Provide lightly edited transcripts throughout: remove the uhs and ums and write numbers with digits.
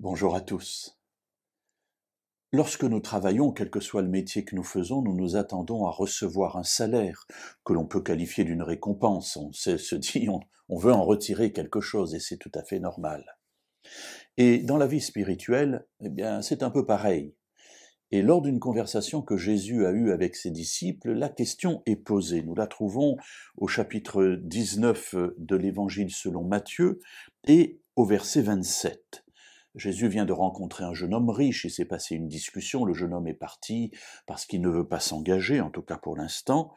Bonjour à tous. Lorsque nous travaillons, quel que soit le métier que nous faisons, nous nous attendons à recevoir un salaire que l'on peut qualifier d'une récompense. Se dit, on veut en retirer quelque chose et c'est tout à fait normal. Et dans la vie spirituelle, eh bien, c'est un peu pareil. Et lors d'une conversation que Jésus a eue avec ses disciples, la question est posée. Nous la trouvons au chapitre 19 de l'Évangile selon Matthieu et au verset 27. Jésus vient de rencontrer un jeune homme riche, il s'est passé une discussion, le jeune homme est parti parce qu'il ne veut pas s'engager, en tout cas pour l'instant,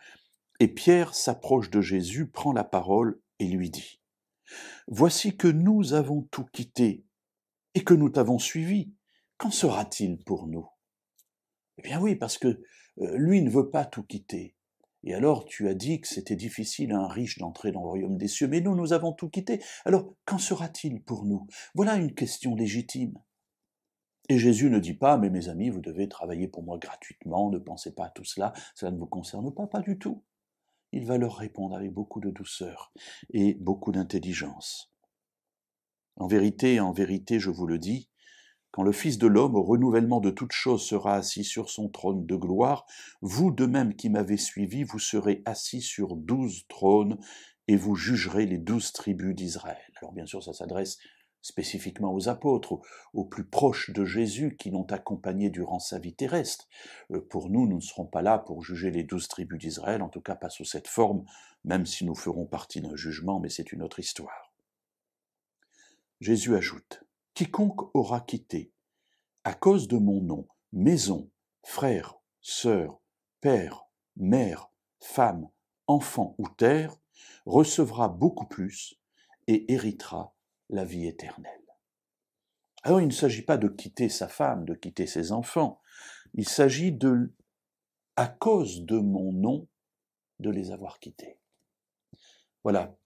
et Pierre s'approche de Jésus, prend la parole et lui dit « Voici que nous avons tout quitté et que nous t'avons suivi. Qu'en sera-t-il pour nous ?» Eh bien oui, parce que lui ne veut pas tout quitter. Et alors tu as dit que c'était difficile à un riche d'entrer dans le royaume des cieux, mais nous avons tout quitté. Alors qu'en sera-t-il pour nous? Voilà une question légitime. Et Jésus ne dit pas, mais mes amis, vous devez travailler pour moi gratuitement, ne pensez pas à tout cela, cela ne vous concerne pas du tout. Il va leur répondre avec beaucoup de douceur et beaucoup d'intelligence. En vérité, je vous le dis, quand le Fils de l'homme, au renouvellement de toutes choses, sera assis sur son trône de gloire, vous de même qui m'avez suivi, vous serez assis sur 12 trônes et vous jugerez les 12 tribus d'Israël. Alors bien sûr, ça s'adresse spécifiquement aux apôtres, aux plus proches de Jésus qui l'ont accompagné durant sa vie terrestre. Pour nous, nous ne serons pas là pour juger les 12 tribus d'Israël, en tout cas pas sous cette forme, même si nous ferons partie d'un jugement, mais c'est une autre histoire. Jésus ajoute, « Quiconque aura quitté, à cause de mon nom, maison, frères, sœurs, père, mère, femme, enfant ou terre, recevra beaucoup plus et héritera la vie éternelle. » Alors il ne s'agit pas de quitter sa femme, de quitter ses enfants, il s'agit de, à cause de mon nom, de les avoir quittés. Voilà.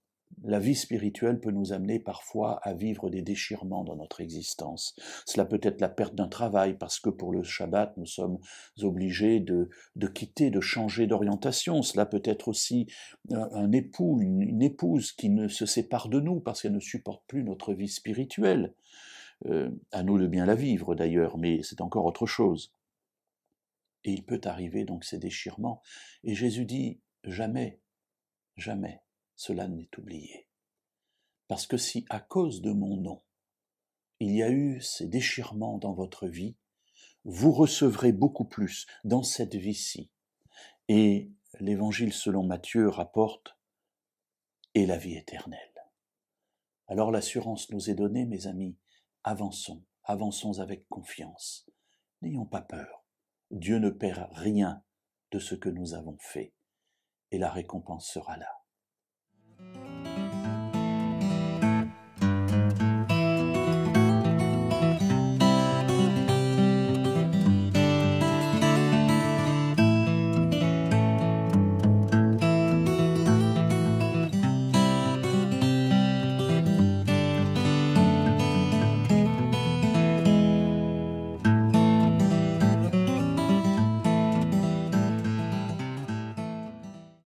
La vie spirituelle peut nous amener parfois à vivre des déchirements dans notre existence. Cela peut être la perte d'un travail parce que pour le Shabbat, nous sommes obligés de quitter, de changer d'orientation. Cela peut être aussi un époux, une épouse qui ne se sépare de nous parce qu'elle ne supporte plus notre vie spirituelle. À nous de bien la vivre d'ailleurs, mais c'est encore autre chose. Et il peut arriver donc ces déchirements. Et Jésus dit, jamais, jamais cela n'est oublié. Parce que si, à cause de mon nom, il y a eu ces déchirements dans votre vie, vous recevrez beaucoup plus dans cette vie-ci. Et l'Évangile selon Matthieu rapporte « et la vie éternelle ». Alors l'assurance nous est donnée, mes amis, avançons avec confiance. N'ayons pas peur. Dieu ne perd rien de ce que nous avons fait, et la récompense sera là.